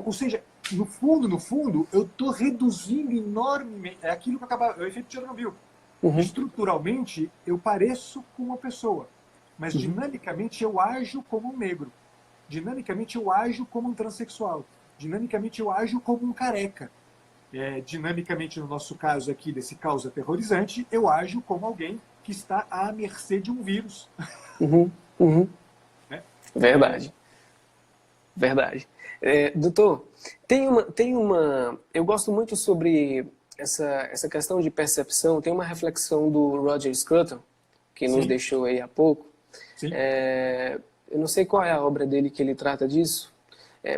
Ou seja, no fundo, eu estou reduzindo enormemente... É aquilo que acaba... É o efeito de Chernobyl. uhum, Estruturalmente, eu pareço com uma pessoa. Mas, uhum, dinamicamente, eu ajo como um negro. Dinamicamente, eu ajo como um transexual. Dinamicamente, eu ajo como um careca. Dinamicamente, no nosso caso aqui, desse caos aterrorizante, eu ajo como alguém que está à mercê de um vírus. uhum, uhum. Né? Verdade, verdade. Doutor, eu gosto muito sobre essa questão de percepção. Tem uma reflexão do Roger Scruton, que nos Sim, deixou aí há pouco. sim, É, eu não sei qual é a obra dele que ele trata disso,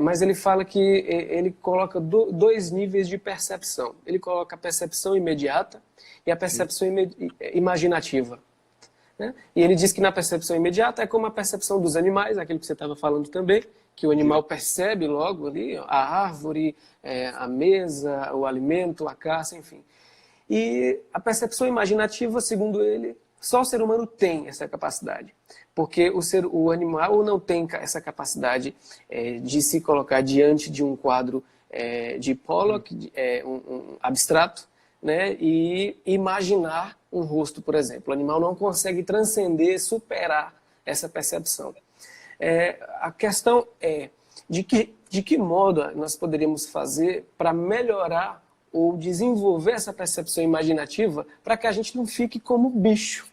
mas ele fala que ele coloca dois níveis de percepção. Ele coloca a percepção imediata e a sim. percepção imaginativa. Né? E ele diz que na percepção imediata é como a percepção dos animais, aquilo que você estava falando também, que o animal Direto. percebe logo ali a árvore, a mesa, o alimento, a caça, enfim. E a percepção imaginativa, segundo ele, só o ser humano tem essa capacidade. Porque o animal não tem essa capacidade de se colocar diante de um quadro de Pollock, um abstrato, né, e imaginar um rosto, por exemplo. O animal não consegue transcender, superar essa percepção. A questão é de que modo nós poderíamos fazer para melhorar ou desenvolver essa percepção imaginativa para que a gente não fique como bicho.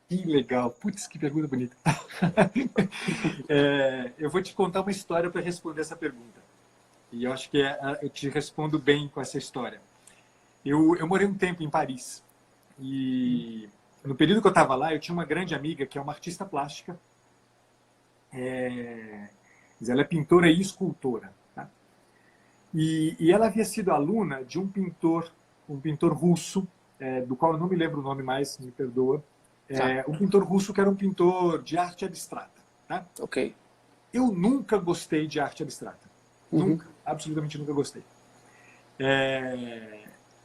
Que legal. Putz, que pergunta bonita. Eu vou te contar uma história para responder essa pergunta. E eu acho que eu te respondo bem com essa história. Eu morei um tempo em Paris. E no período que eu estava lá, eu tinha uma grande amiga que é uma artista plástica. Ela é pintora e escultora. Tá? E ela havia sido aluna de um pintor russo, do qual eu não me lembro o nome mais, me perdoa. Tá, Um pintor russo que era um pintor de arte abstrata. Tá? ok. Eu nunca gostei de arte abstrata. Uhum, Nunca, absolutamente nunca gostei.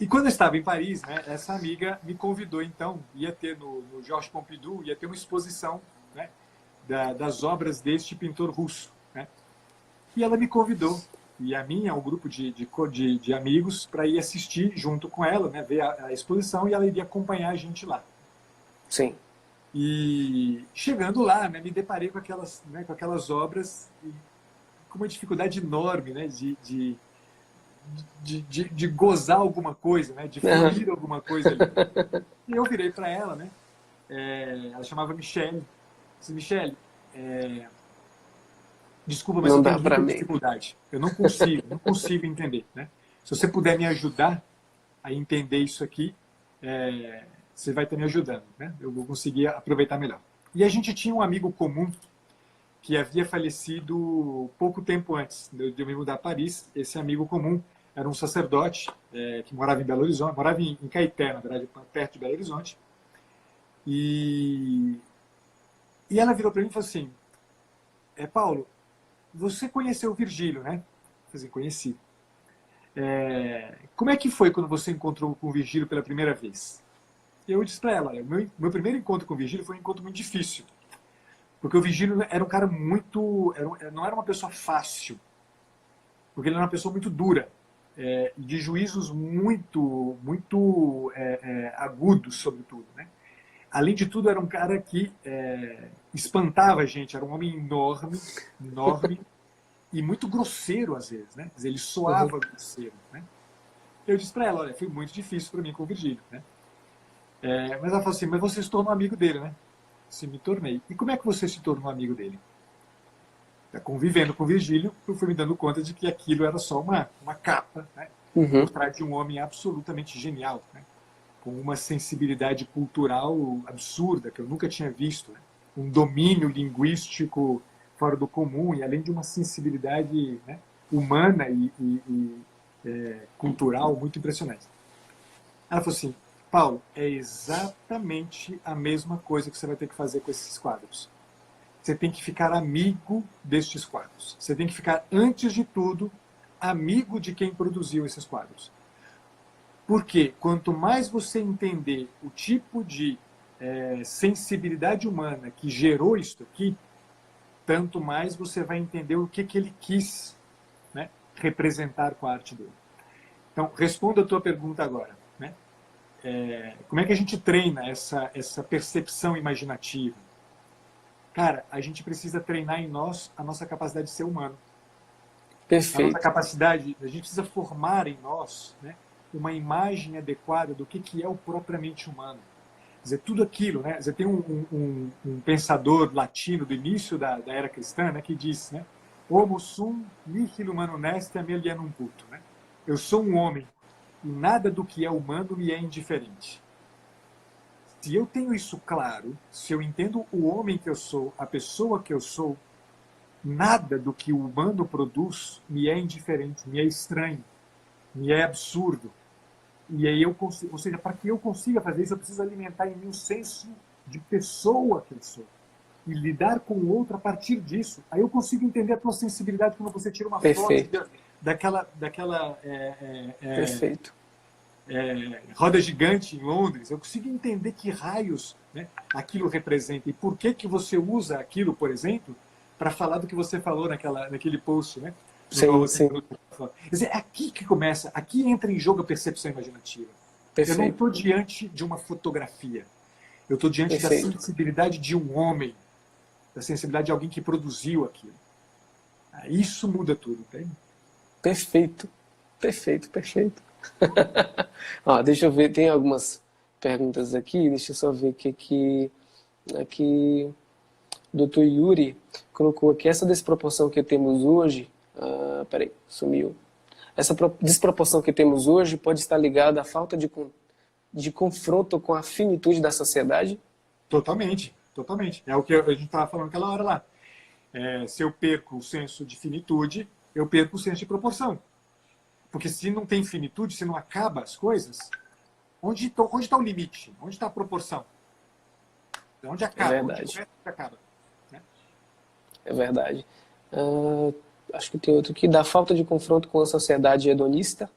E quando eu estava em Paris, né, essa amiga me convidou, então, ia ter no Georges Pompidou, ia ter uma exposição, né, das obras deste pintor russo. Né? E ela me convidou, e a mim, ao grupo de amigos, para ir assistir junto com ela, né, ver a exposição, e ela iria acompanhar a gente lá. sim. E chegando lá, né, me deparei com aquelas obras e com uma dificuldade enorme, né, de gozar alguma coisa, né, de Uhum. fluir alguma coisa ali. E eu virei para ela, né, ela chamava Michelle, disse, Michelle, desculpa, mas Não eu dá tenho para muita mim. dificuldade. Eu não consigo entender, né? Se você puder me ajudar a entender isso aqui, você vai estar me ajudando, né? Eu vou conseguir aproveitar melhor. E a gente tinha um amigo comum que havia falecido pouco tempo antes de eu me mudar a Paris. Esse amigo comum era um sacerdote que morava em Belo Horizonte, morava em Caeté, na verdade, perto de Belo Horizonte. E ela virou para mim e falou assim, Paulo, você conheceu o Virgílio, né? Eu falei assim, conheci. Como é que foi quando você encontrou com o Virgílio pela primeira vez? Eu disse para ela, olha, meu primeiro encontro com o Virgílio foi um encontro muito difícil. Porque o Virgílio era um cara muito... não era uma pessoa fácil. Porque ele era uma pessoa muito dura. De juízos muito agudos, sobretudo. Né? Além de tudo, era um cara que espantava a gente. Era um homem enorme, enorme, e muito grosseiro às vezes. Né? Ele Uhum. soava grosseiro. Né? Eu disse para ela, olha, foi muito difícil para mim com o Virgílio. Né? Mas ela falou assim, mas você se tornou amigo dele, né? Se me tornei. E como é que você se tornou amigo dele? convivendo com Virgílio, eu fui me dando conta de que aquilo era só uma capa, né? Uhum. Por trás de um homem absolutamente genial, né? Com uma sensibilidade cultural absurda, que eu nunca tinha visto, né? Um domínio linguístico fora do comum, e além de uma sensibilidade, né, humana e cultural muito impressionante. Ela falou assim, Paulo, é exatamente a mesma coisa que você vai ter que fazer com esses quadros. Você tem que ficar amigo destes quadros. Você tem que ficar, antes de tudo, amigo de quem produziu esses quadros. Porque quanto mais você entender o tipo de sensibilidade humana que gerou isso aqui, tanto mais você vai entender o que ele quis, né, representar com a arte dele. Então, responda a tua pergunta agora. Né? Como é que a gente treina essa percepção imaginativa? Cara, a gente precisa treinar em nós a nossa capacidade de ser humano. A nossa Perfeito. capacidade, a gente precisa formar em nós, né, uma imagem adequada do que é o propriamente humano. Quer dizer, tudo aquilo, né? Você tem um pensador latino do início da era cristã, né, que diz, né, Homo sum nihil humanum est alienum puto, né? Eu sou um homem e nada do que é humano me é indiferente. Se eu tenho isso claro, se eu entendo o homem que eu sou, a pessoa que eu sou, nada do que o humano produz me é indiferente, me é estranho, me é absurdo. E aí eu consigo, ou seja, para que eu consiga fazer isso, eu preciso alimentar em mim o senso de pessoa que eu sou e lidar com o outro a partir disso. Aí eu consigo entender a tua sensibilidade quando você tira uma foto daquela Perfeito. roda gigante em Londres. Eu consigo entender que raios, né, aquilo representa e por que você usa aquilo, por exemplo, para falar do que você falou naquele post, né? Sim, sim. Quer dizer, é aqui que começa, aqui entra em jogo a percepção imaginativa. Perfeito. Eu não estou diante de uma fotografia. Eu estou diante da sensibilidade de um homem, da sensibilidade de alguém que produziu aquilo. Isso muda tudo, entende? Perfeito. Perfeito, perfeito. Ó, deixa eu ver, tem algumas perguntas aqui, deixa eu só ver o que aqui Dr. Yuri colocou aqui, essa desproporção que temos hoje, peraí, sumiu. Essa desproporção que temos hoje pode estar ligada à falta de confronto com a finitude da sociedade? Totalmente, totalmente. É o que a gente estava falando aquela hora lá. Se eu perco o senso de finitude, eu perco o senso de proporção. Porque se não tem finitude, se não acaba as coisas, onde está o limite? Onde está a proporção? Onde acaba? É verdade. Onde acaba? Né? É verdade. Acho que tem outro aqui. Da falta de confronto com a sociedade hedonista,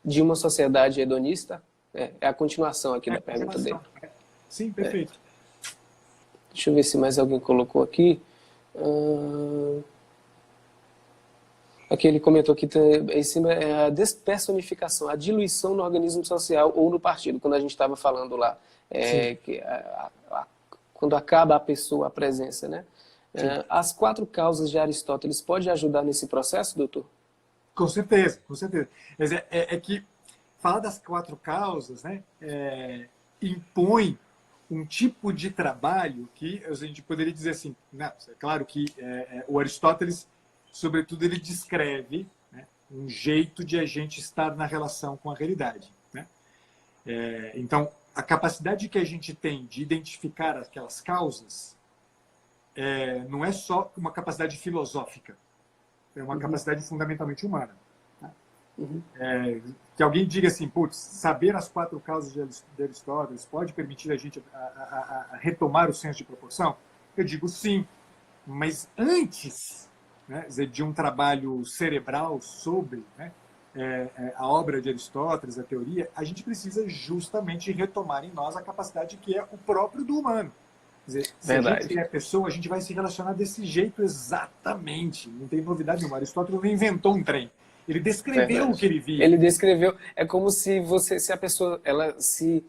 de uma sociedade hedonista. É a continuação aqui da pergunta dele. Sim, perfeito. Deixa eu ver se mais alguém colocou aqui. Aqui ele comentou que em cima é a despersonificação, a diluição no organismo social ou no partido, quando a gente estava falando lá. Quando acaba a pessoa, a presença, né? As 4 causas de Aristóteles podem ajudar nesse processo, doutor? Com certeza, com certeza. Mas é que falar das 4 causas, né, impõe um tipo de trabalho que a gente poderia dizer assim, né, é claro que o Aristóteles, sobretudo, ele descreve, né, um jeito de a gente estar na relação com a realidade. Né? Então, a capacidade que a gente tem de identificar aquelas causas não é só uma capacidade filosófica, é uma capacidade fundamentalmente humana. Né? Que alguém diga assim, putz, saber as 4 causas de Aristóteles pode permitir a gente a retomar o senso de proporção? Eu digo sim, mas antes, né, de um trabalho cerebral sobre, né, a obra de Aristóteles, a teoria, a gente precisa justamente retomar em nós a capacidade que é o próprio do humano. Quer dizer, se a gente é pessoa, a gente vai se relacionar desse jeito exatamente. Não tem novidade nenhuma. Aristóteles não inventou um trem. Ele descreveu o que ele via. Ele descreveu. É como se se a pessoa ela se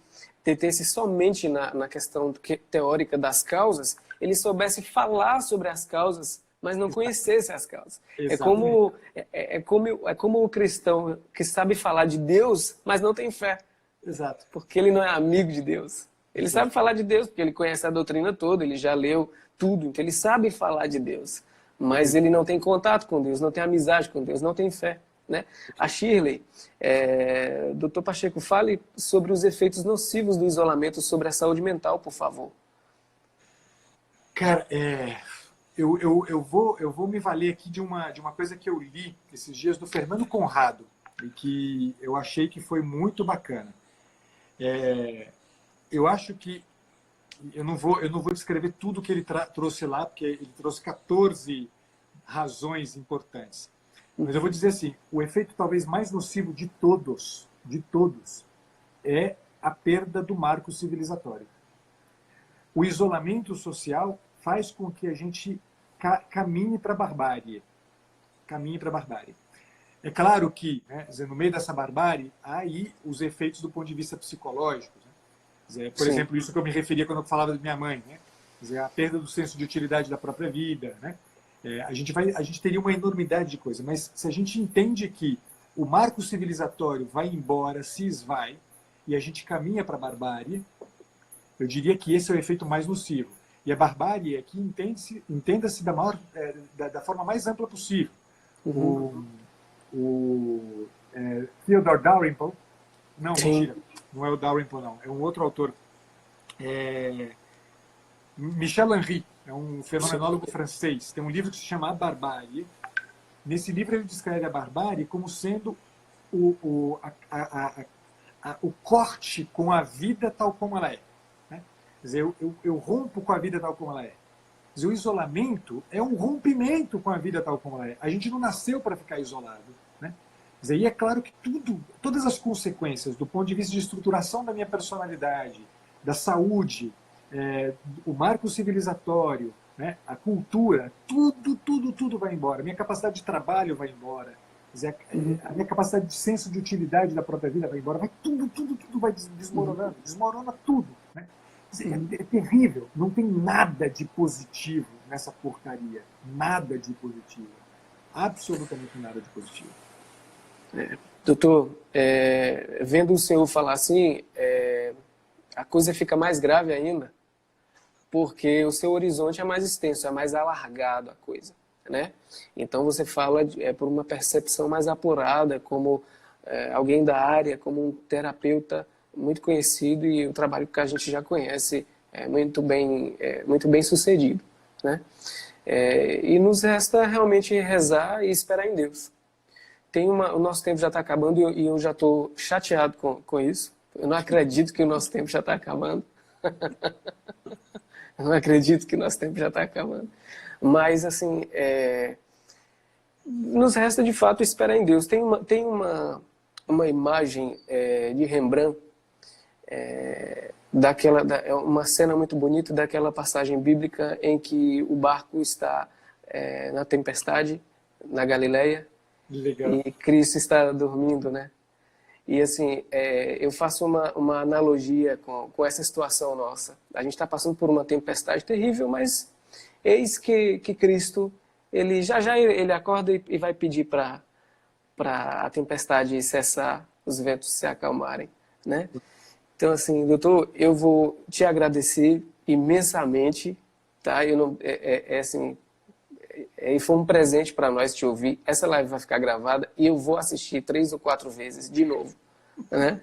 detesse somente na questão teórica das causas, ele soubesse falar sobre as causas, mas não conhecesse as causas. É como o cristão que sabe falar de Deus, mas não tem fé. Exato. Porque ele não é amigo de Deus. Ele sabe falar de Deus, porque ele conhece a doutrina toda, ele já leu tudo, então ele sabe falar de Deus. mas ele não tem contato com Deus, não tem amizade com Deus, não tem fé, né? A Shirley, Dr. Pacheco, fale sobre os efeitos nocivos do isolamento sobre a saúde mental, por favor. Cara, eu vou me valer aqui de uma coisa que eu li esses dias do Fernando Conrado, e que eu achei que foi muito bacana. Eu acho que eu não vou descrever tudo que ele trouxe lá, porque ele trouxe 14 razões importantes. Mas eu vou dizer assim, o efeito talvez mais nocivo de todos, é a perda do marco civilizatório. O isolamento social faz com que a gente caminhe para a barbárie. É claro que, né, no meio dessa barbárie, há aí os efeitos do ponto de vista psicológico. Né? Por exemplo, isso que eu me referia quando eu falava de minha mãe. Né? A perda do senso de utilidade da própria vida. Né? A gente teria uma enormidade de coisas, mas se a gente entende que o marco civilizatório vai embora, se esvai, e a gente caminha para a barbárie, eu diria que esse é o efeito mais nocivo. E a barbárie aqui entenda-se da forma mais ampla possível. O Theodore Dalrymple, não, mentira, não é o Dalrymple, não, é um outro autor, Michel Henry, é um fenomenólogo francês, tem um livro que se chama A Barbárie. Nesse livro ele descreve a barbárie como sendo o corte com a vida tal como ela é. Né? Quer dizer, eu rompo com a vida tal como ela é. Quer dizer, o isolamento é um rompimento com a vida tal como ela é. A gente não nasceu para ficar isolado. Né? Quer dizer, e é claro que todas as consequências do ponto de vista de estruturação da minha personalidade, da saúde, o marco civilizatório, né, a cultura, tudo vai embora. A minha capacidade de trabalho vai embora. Quer dizer, a minha capacidade de senso de utilidade da própria vida vai embora. Vai tudo vai desmoronando. Desmorona tudo. Né? É terrível. Não tem nada de positivo nessa porcaria. Nada de positivo. Absolutamente nada de positivo. Doutor, vendo o senhor falar assim, a coisa fica mais grave ainda, porque o seu horizonte é mais extenso, é mais alargado a coisa, né? Então você fala por uma percepção mais apurada, como alguém da área, como um terapeuta muito conhecido, e o trabalho que a gente já conhece muito bem sucedido, né? E nos resta realmente rezar e esperar em Deus. O nosso tempo já está acabando e eu já estou chateado com isso. Eu não acredito que o nosso tempo já está acabando. Eu não acredito que o nosso tempo já está acabando. Mas, assim, nos resta, de fato, esperar em Deus. Tem uma imagem de Rembrandt, uma cena muito bonita daquela passagem bíblica em que o barco está na tempestade, na Galileia, Legal. e Cristo está dormindo, né? E assim, eu faço uma analogia com essa situação nossa. A gente está passando por uma tempestade terrível, mas eis que Cristo, ele ele acorda e vai pedir para a tempestade cessar, os ventos se acalmarem, né? Então assim, doutor, eu vou te agradecer imensamente, tá? Eu não, assim, e foi um presente para nós te ouvir. Essa live vai ficar gravada e eu vou assistir 3 ou 4 vezes de novo, né?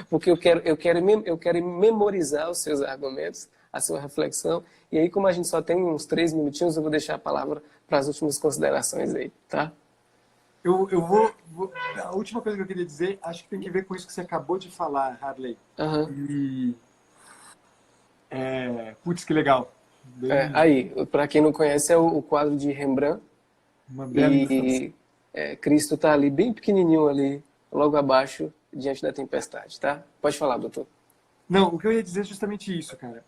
Porque eu quero memorizar os seus argumentos, a sua reflexão. E aí, como a gente só tem uns 3 minutinhos, eu vou deixar a palavra para as últimas considerações aí, tá? A última coisa que eu queria dizer, acho que tem que ver com isso que você acabou de falar, Harley. Putz, que legal. Aí, para quem não conhece, é o quadro de Rembrandt. Uma bela ilustração. Cristo está ali, bem pequenininho ali, logo abaixo, diante da tempestade, tá? Pode falar, doutor. Não, o que eu ia dizer é justamente isso, cara.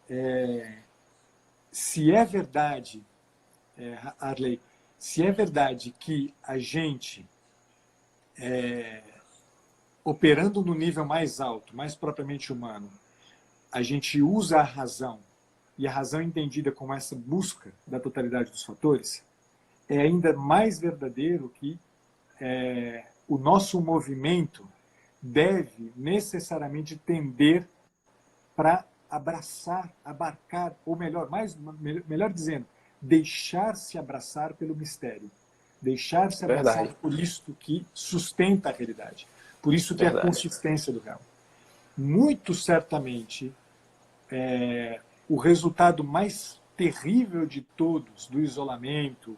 Se é verdade, Harley, se é verdade que a gente, operando no nível mais alto, mais propriamente humano, a gente usa a razão, e a razão entendida como essa busca da totalidade dos fatores, é ainda mais verdadeiro que o nosso movimento deve necessariamente tender para abraçar, abarcar, ou melhor dizendo, deixar-se abraçar pelo mistério. Deixar-se abraçar Verdade. por isto que sustenta a realidade. Por isso que é a Verdade. consistência do real. Muito certamente, o resultado mais terrível de todos, do isolamento,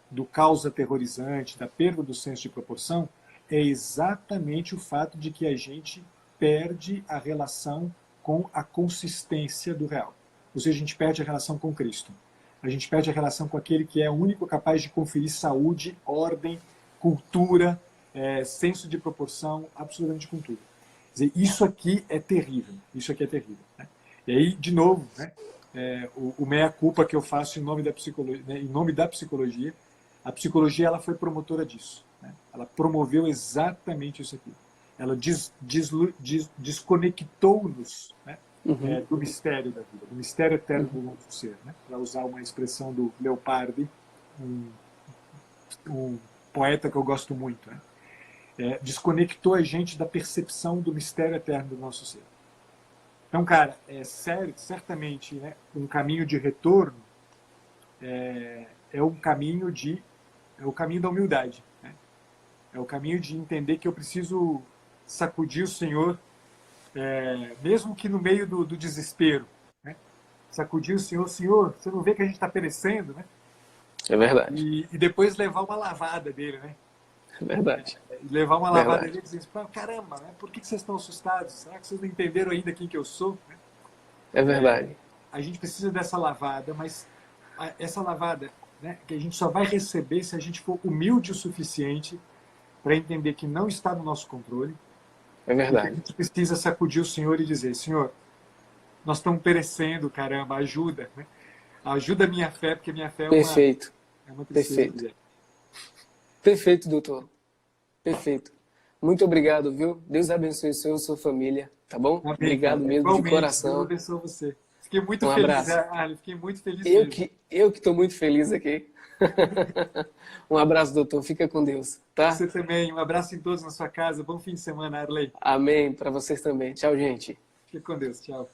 do caos aterrorizante, da perda do senso de proporção, é exatamente o fato de que a gente perde a relação com a consistência do real. Ou seja, a gente perde a relação com Cristo. A gente perde a relação com aquele que é o único capaz de conferir saúde, ordem, cultura, senso de proporção, absolutamente com tudo. Quer dizer, isso aqui é terrível. Isso aqui é terrível. Né? E aí, de novo, né, o meia-culpa que eu faço em nome da psicologia, né, em nome da psicologia, a psicologia ela foi promotora disso. Né? Ela promoveu exatamente isso aqui. Ela desconectou-nos, né, do mistério da vida, do mistério eterno do nosso ser. Né? Para usar uma expressão do Leopardi, um poeta que eu gosto muito. Né? Desconectou a gente da percepção do mistério eterno do nosso ser. Então, cara, certamente, né, um caminho de retorno é o caminho da humildade. Né? É o caminho de entender que eu preciso sacudir o Senhor, mesmo que no meio do desespero. Né? Sacudir o Senhor, Senhor, você não vê que a gente está perecendo? Né? É verdade. E depois levar uma lavada dele, né? É verdade. Levar uma lavada Verdade. dele e dizer, caramba, né? Por que vocês estão assustados? Será que vocês não entenderam ainda quem que eu sou? Né? É verdade. A gente precisa dessa lavada, mas essa lavada, né, que a gente só vai receber se a gente for humilde o suficiente para entender que não está no nosso controle. É E que a verdade. gente precisa sacudir o Senhor e dizer, Senhor, nós estamos perecendo, caramba, ajuda. Né? Ajuda a minha fé, porque minha fé é Perfeito. uma tristeza. Perfeito. Perfeito, doutor. Perfeito. Muito obrigado, viu? Deus abençoe o senhor e sua família, tá bom? Amém, Obrigado cara. mesmo, de Igualmente, coração. Deus abençoe você. Fiquei muito Um feliz, abraço. Arlen. Fiquei muito feliz mesmo. Eu que estou muito feliz aqui. Um abraço, doutor. Fica com Deus, tá? Você também. Um abraço em todos na sua casa. Bom fim de semana, Arley. Amém. Para vocês também. Tchau, gente. Fique com Deus. Tchau.